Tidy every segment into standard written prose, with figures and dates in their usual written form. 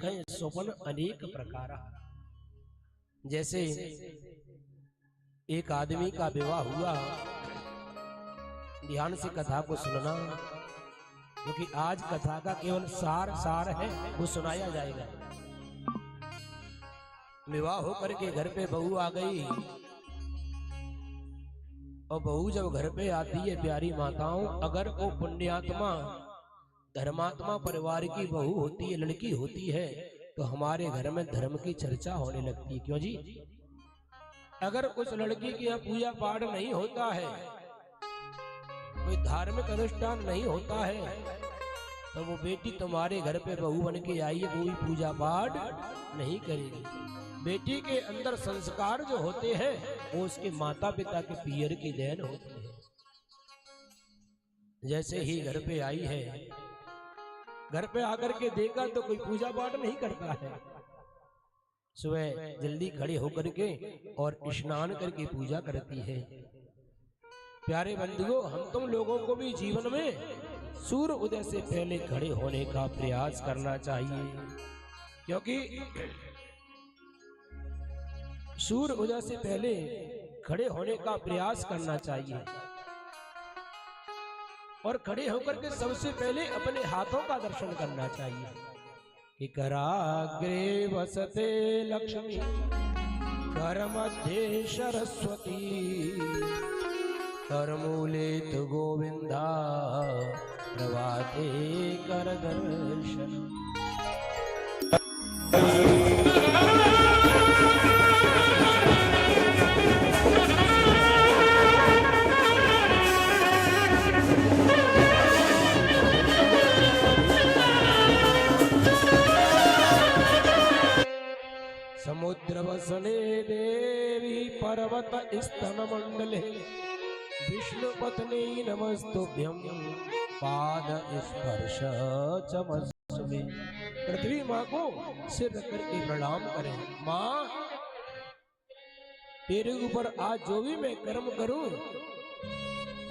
देखें स्वप्न अनेक प्रकार। जैसे एक आदमी का विवाह हुआ, ध्यान से कथा को सुनना, क्योंकि आज कथा का केवल सार है, वो सुनाया जाएगा। विवाह होकर के घर पे बहू आ गई, और बहू जब घर पे आती है प्यारी माताओं, अगर वो पुण्यात्मा धर्मात्मा परिवार की बहू होती है, लड़की होती है, तो हमारे घर में धर्म की चर्चा होने लगती है। क्यों जी? अगर उस लड़की के यहाँ पूजा पाठ नहीं होता है, कोई धार्मिक अनुष्ठान नहीं होता है, तो वो बेटी तुम्हारे घर पे बहू बन के आई है, कोई पूजा पाठ नहीं करेगी। बेटी के अंदर संस्कार जो होते हैं वो उसके माता पिता के पियर की देन होती है। जैसे ही घर पे आई है, घर पे आकर के देखा तो कोई पूजा पाठ नहीं करता है। सुबह जल्दी खड़े होकर के और स्नान करके पूजा करती है। प्यारे बंधुओं, हम तुम लोगों को भी जीवन में सूर्य उदय से पहले खड़े होने का प्रयास करना चाहिए, क्योंकि सूर्य उदय से पहले खड़े होने का प्रयास करना चाहिए। और खड़े होकर के सबसे पहले अपने हाथों का दर्शन करना चाहिए कि कराग्रे वसते लक्ष्मी, कर मध्य सरस्वती, करमूले तु गोविंदा, प्रभाते कर दर्शन। समुद्र वसने देवी पर्वत स्तन मंडले, विष्णु पत्नी नमस्तुभ्यं, पाद स्पर्श चमस्मे। पृथ्वी माँ को सिर रख करके प्रणाम करें। माँ, तेरे ऊपर आज जो भी मैं कर्म करूं,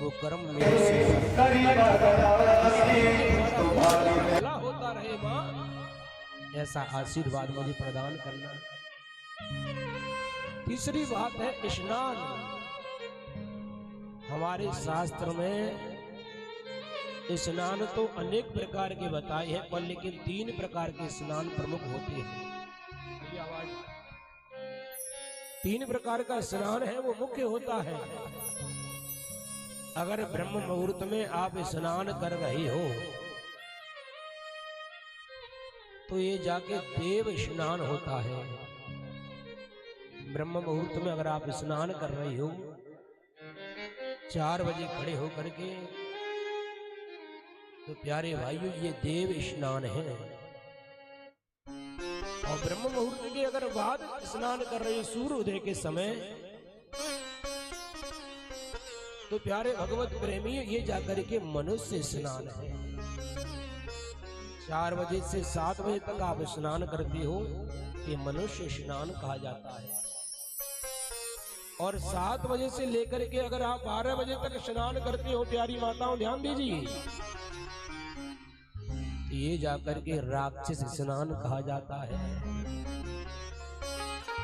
वो कर्म मेरे से भला होता रहे। माँ, ऐसा आशीर्वाद मुझे प्रदान करना। तीसरी बात है स्नान। हमारे शास्त्र में स्नान तो अनेक प्रकार के बताए हैं, पर लेकिन 3 प्रकार के स्नान प्रमुख होते हैं। 3 प्रकार का स्नान है वो मुख्य होता है। अगर ब्रह्म मुहूर्त में आप स्नान कर रहे हो तो ये जाके देव स्नान होता है। ब्रह्म मुहूर्त में अगर आप स्नान कर रहे हो 4 बजे खड़े होकर के, तो प्यारे भाइयों ये देव स्नान है। और ब्रह्म मुहूर्त के अगर बाद स्नान कर रहे हो सूर्य उदय के समय, तो प्यारे भगवत प्रेमी ये जाकर के मनुष्य स्नान है। 4 बजे से 7 बजे तक आप स्नान करते हो, ये मनुष्य स्नान कहा जाता है। और 7 बजे से लेकर के अगर आप 12 बजे तक स्नान करते हो, प्यारी माताओं ध्यान दीजिए, ये जाकर के राक्षस स्नान कहा जाता है।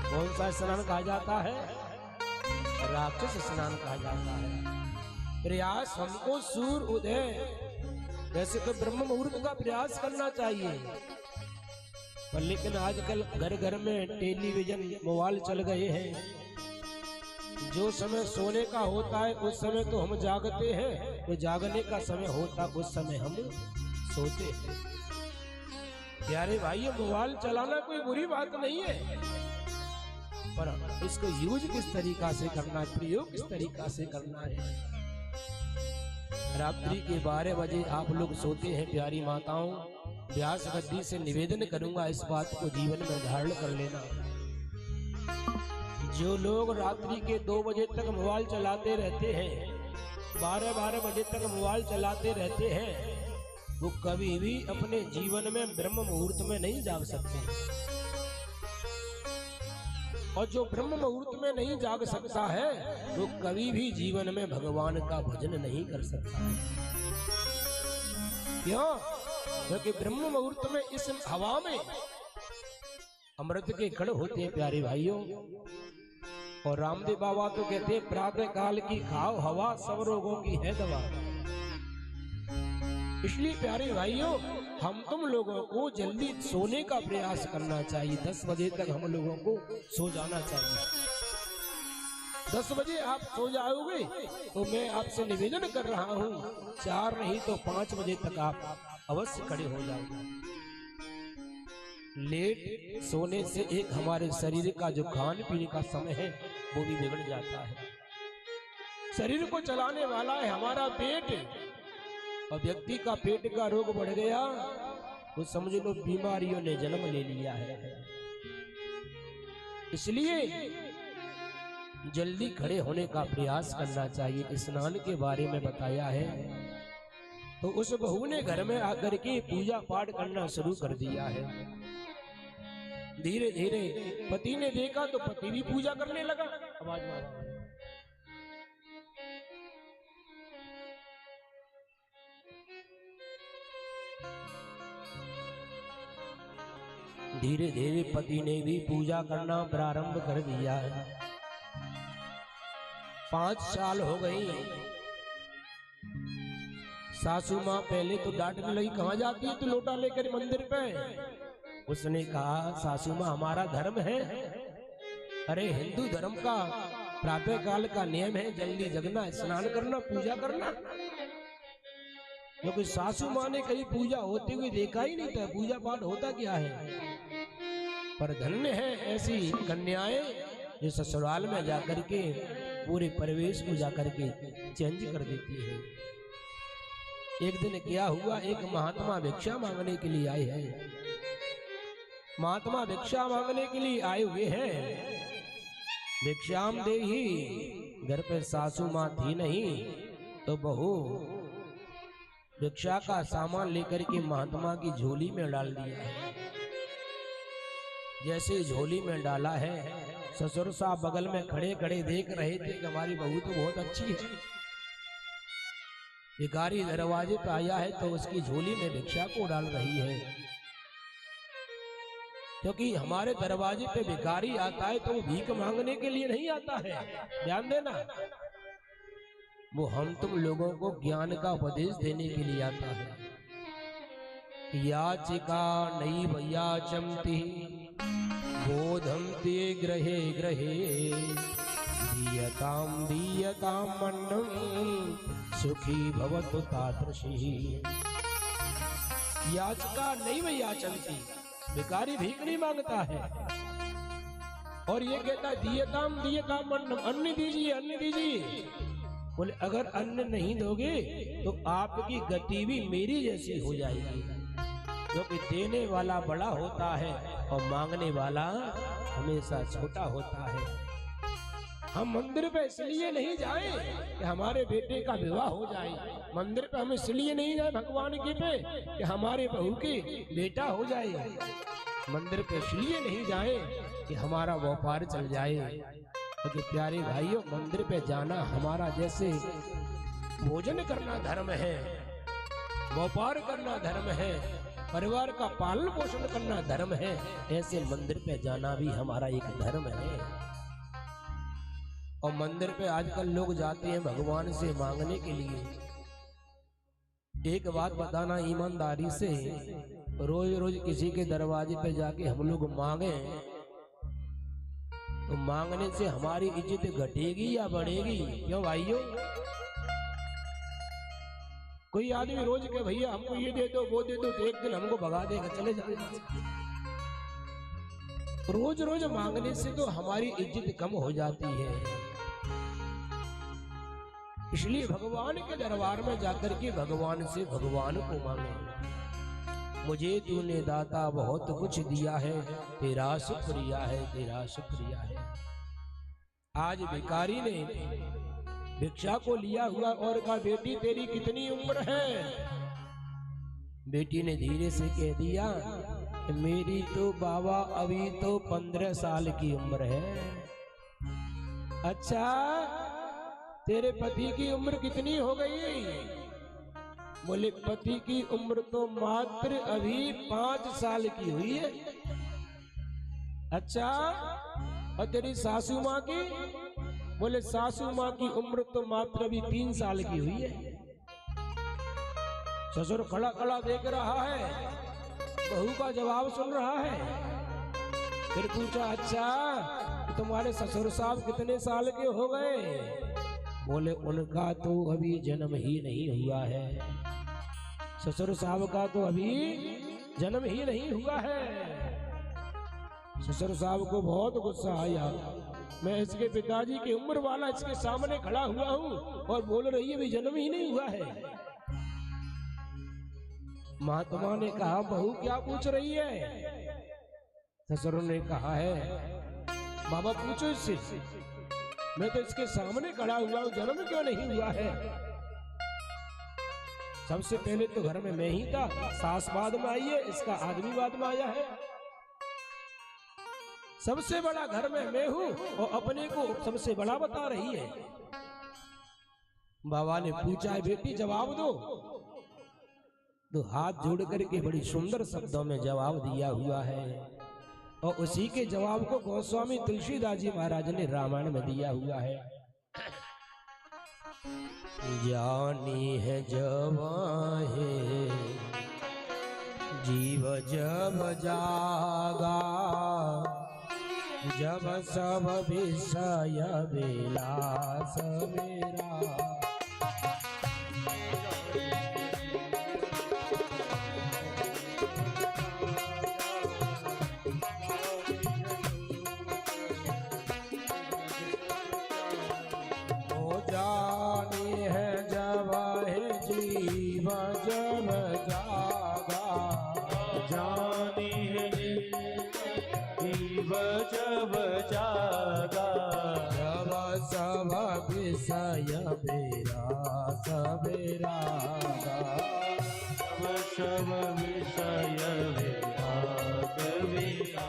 कौन सा स्नान कहा जाता है? राक्षस स्नान कहा जाता है। प्रयास हमको सूर्य उदय, वैसे तो ब्रह्म मुहूर्त का प्रयास करना चाहिए, पर लेकिन आजकल घर घर में टेलीविजन मोबाइल चल गए हैं। जो समय सोने का होता है उस समय तो हम जागते हैं, तो जागने का समय होता उस समय हम सोते हैं। प्यारे भाई, मोबाइल चलाना कोई बुरी बात नहीं है, पर इसको यूज किस तरीका से करना है, प्रयोग किस तरीका से करना है। रात्रि के 12 बजे आप लोग सोते हैं प्यारी माताओं, व्यास गद्दी से निवेदन करूंगा इस बात को जीवन में धारण कर लेना। जो लोग रात्रि के 2 बजे तक मोबाइल चलाते रहते हैं, 12-12 बजे तक मोबाइल चलाते रहते हैं, वो कभी भी अपने जीवन में ब्रह्म मुहूर्त में नहीं जाग सकते। और जो ब्रह्म मुहूर्त में नहीं जाग सकता है वो कभी भी जीवन में भगवान का भजन नहीं कर सकता है। क्यों? क्योंकि ब्रह्म मुहूर्त में इस हवा में अमृत के कण होते हैं प्यारे भाइयों। और रामदेव बाबा तो कहते हैं प्रातः काल की खाओ हवा, सब रोगों की है दवा। इसलिए प्यारे भाइयों, हम तुम लोगों को जल्दी सोने का प्रयास करना चाहिए। 10 बजे तक हम लोगों को सो जाना चाहिए। 10 बजे आप सो जाओगे तो मैं आपसे निवेदन कर रहा हूँ 4 नहीं तो 5 बजे तक आप अवश्य खड़े हो जाओगे। लेट सोने से एक हमारे शरीर का जो खान पीने का समय है वो भी बिगड़ जाता है। शरीर को चलाने वाला है हमारा पेट, और व्यक्ति का पेट का रोग बढ़ गया तो समझ लो बीमारियों ने जन्म ले लिया है। इसलिए जल्दी खड़े होने का प्रयास करना चाहिए। स्नान के बारे में बताया है तो उस बहू ने घर में आकर के पूजा पाठ करना शुरू कर दिया है। धीरे धीरे पति ने देखा तो पति भी पूजा करने लगा। आवाज मारा। धीरे धीरे पति ने भी पूजा करना प्रारंभ कर दिया है। 5 साल हो गई। सासू माँ पहले तो डांटने लगी, कहाँ जाती है तू लोटा लेकर मंदिर पे। उसने कहा सासू माँ हमारा धर्म है, अरे हिंदू धर्म का प्रातः काल का नियम है जल्दी जगना, स्नान करना, पूजा करना। क्योंकि सासू माँ ने कहीं पूजा होती हुई देखा ही नहीं था, पूजा पाठ होता क्या है। पर धन्य है ऐसी कन्याएं जो ससुराल में जाकर के पूरे परिवेश को जाकर के चेंज कर देती है। एक दिन क्या हुआ, एक महात्मा भिक्षा मांगने के लिए आए हैं। महात्मा भिक्षा मांगने के लिए आए हुए हैं। भिक्षाम देहि, घर पे सासू माँ थी नहीं तो बहू भिक्षा का सामान लेकर के महात्मा की झोली में डाल दिया है। जैसे झोली में डाला है, ससुर साहब बगल में खड़े खड़े देख रहे थे कि हमारी बहू तो बहुत अच्छी है। भिखारी दरवाजे पे आया है तो उसकी झोली में भिक्षा को डाल रही है। क्योंकि हमारे दरवाजे पे भिखारी आता है तो वो भीख मांगने के लिए नहीं आता है, ध्यान देना, वो हम तुम लोगों को ज्ञान का उपदेश देने के लिए आता है। याचिका नैव याचन्ति बोधं ते ग्रहे ग्रहे दीयतां दीयतां अन्नं सुखी भवतु तादृशी। याचिका नैव याचन्ति, भिखारी भीख नहीं मांगता है। और ये कहता है दीयताम दीयताम अन्नम, अन्न दीजिए अन्न दीजिए। बोले अगर अन्न नहीं दोगे तो आपकी गति भी मेरी जैसी हो जाएगी। क्योंकि देने वाला बड़ा होता है और मांगने वाला हमेशा छोटा होता है। हम मंदिर पे इसलिए नहीं जाए कि हमारे बेटे का विवाह हो जाए। मंदिर पे हम इसलिए नहीं जाए भगवान के पे कि हमारे बहू के बेटा हो जाए। मंदिर पे इसलिए नहीं जाए कि हमारा व्यापार चल जाए। क्योंकि प्यारे भाइयों, मंदिर पे जाना हमारा जैसे भोजन करना धर्म है, व्यापार करना धर्म है, परिवार का पालन पोषण करना धर्म है, ऐसे मंदिर पे जाना भी हमारा एक धर्म है। और मंदिर पे आजकल लोग जाते हैं भगवान से मांगने के लिए। एक बात बताना ईमानदारी से, रोज रोज किसी के दरवाजे पे जाके हम लोग मांगे तो मांगने से हमारी इज्जत घटेगी या बढ़ेगी? क्यों भाइयों? कोई आदमी रोज के भैया हमको ये दे दो वो दे दो तो एक दिन हमको भगा देगा, चले जाएगा। रोज रोज मांगने से तो हमारी इज्जत कम हो जाती है। इसलिए भगवान के दरबार में जाकर के भगवान से भगवान को मांगे। मुझे तूने दाता बहुत कुछ दिया है, तेरा शुक्रिया है, तेरा शुक्रिया है। आज भिखारी ने भिक्षा को लिया हुआ और कहा बेटी तेरी कितनी उम्र है? बेटी ने धीरे से कह दिया कि मेरी तो बाबा अभी तो 15 साल की उम्र है। अच्छा, तेरे पति की उम्र कितनी हो गई? बोले पति की उम्र तो मात्र अभी 5 साल की हुई है। अच्छा, और तेरी सासू माँ की? बोले सासू माँ की उम्र तो मात्र अभी 3 साल की हुई है। ससुर खड़ा खड़ा देख रहा है, बहू का जवाब सुन रहा है। फिर पूछा, अच्छा तुम्हारे ससुर साहब कितने साल के हो गए? बोले उनका तो अभी जन्म ही नहीं हुआ है। ससुर साहब का तो अभी जन्म ही नहीं हुआ है। ससुर साहब को बहुत गुस्सा आया, मैं इसके पिताजी की उम्र वाला इसके सामने खड़ा हुआ हूँ और बोल रही है भी जन्म ही नहीं हुआ है। महात्मा ने कहा, बहू क्या पूछ रही है? ससुर ने कहा है, बाबा पूछो इससे, मैं तो इसके सामने खड़ा हुआ हूँ, जन्म क्यों नहीं हुआ है? सबसे पहले तो घर में मैं ही था, सास बाद में आई है, इसका आदमी बाद में आया है। सबसे बड़ा घर में मैं हूं और अपने को सबसे बड़ा बता रही है। बाबा ने पूछा है, बेटी जवाब दो। तो हाथ जोड़ करके बड़ी सुंदर शब्दों में जवाब दिया हुआ है और उसी के जवाब को गोस्वामी तुलसीदास जी महाराज ने रामायण में दिया हुआ है। जानी है जवाहे जीव जब जागा, जब सब विषय विलास मेरा। विषय विलास मेरा, सब विषय विलास मेरा।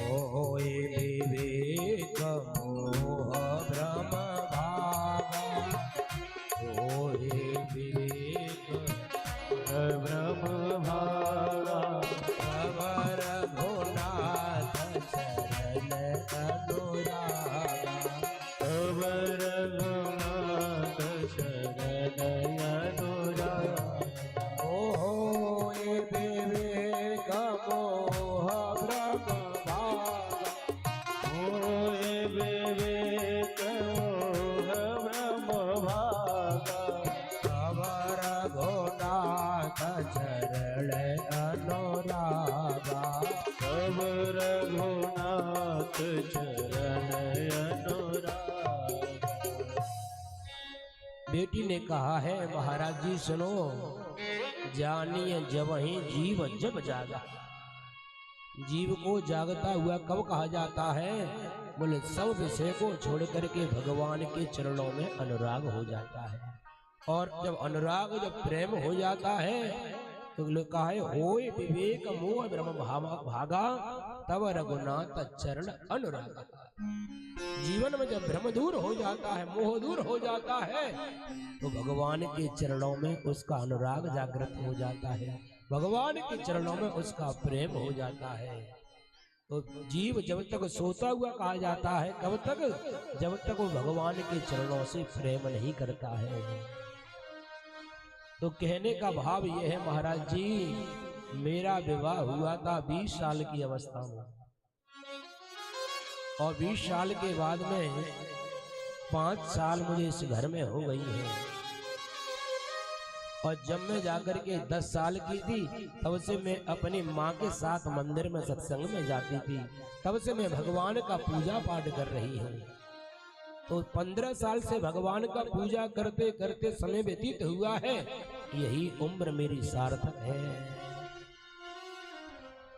होए विवेक मोह भ्रम भागा, होए विवेक भ्रम भागा। अवर भोनाथ चरण अनुरागा, अवर भोनाथ चरण अनुरागा। होए विवेक मोह भ्रम भागा, होए विवेक मोह भ्रम भागा। अवर भोनाथ चरण अनुरागा, अवर भोनाथ चरण अनुरागा। बेटी ने कहा है, महाराज जी सुनो, जानिए जबहि जीव जब जागा। जीव को जागता हुआ कब कहा जाता है? बोले सब विषय को छोड़ करके भगवान के चरणों में अनुराग हो जाता है। और जब अनुराग, जब प्रेम हो जाता है तो कहा है, होए विवेक मोह ब्रह्म भागा, तब रघुनाथ चरण अनुरागा। जीवन में जब भ्रम दूर हो जाता है, मोह दूर हो जाता है, तो भगवान के चरणों में उसका अनुराग जागृत हो जाता है, भगवान के चरणों में उसका प्रेम हो जाता है। तो जीव जब तक सोता हुआ कहा जाता है, कब तक? जब तक वो भगवान के चरणों से प्रेम नहीं करता है। तो कहने का भाव यह है, महाराज जी मेरा विवाह हुआ था 20 साल की अवस्था में, और 20 साल के बाद में 5 साल मुझे इस घर में हो गई है। और जब मैं जाकर के 10 साल की थी, तब से मैं अपनी माँ के साथ मंदिर में सत्संग में जाती थी, तब से मैं भगवान का पूजा पाठ कर रही हूँ। तो 15 साल से भगवान का पूजा करते करते समय व्यतीत हुआ है, यही उम्र मेरी सार्थक है।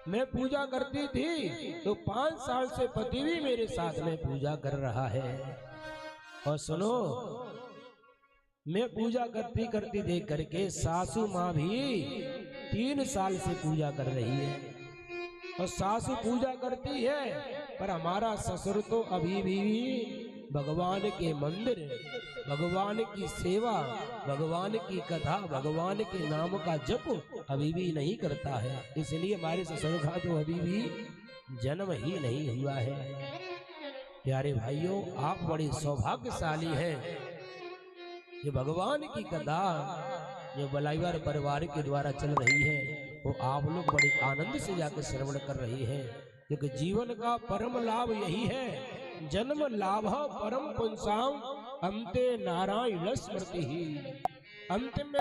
मैं पूजा करती थी तो 5 साल से पति भी मेरे साथ में पूजा कर रहा है। और सुनो, मैं पूजा करती करती देख करके सासू माँ भी 3 साल से पूजा कर रही है। और सासू पूजा करती है, पर हमारा ससुर तो अभी भी भगवान के मंदिर, भगवान की सेवा, भगवान की कथा, भगवान के नाम का जप अभी भी नहीं करता है। इसलिए हमारे ससुर का तो अभी भी जन्म ही नहीं हुआ है। प्यारे भाइयों, आप बड़े सौभाग्यशाली हैं। ये भगवान की कथा जो बलाईवार परिवार के द्वारा चल रही है वो आप लोग बड़े आनंद से जाकर श्रवण कर रहे हैं, क्योंकि जीवन का परम लाभ यही है। जन्म लाभ परम पुंसाम अंते नारायण स्मृति ही। अंत में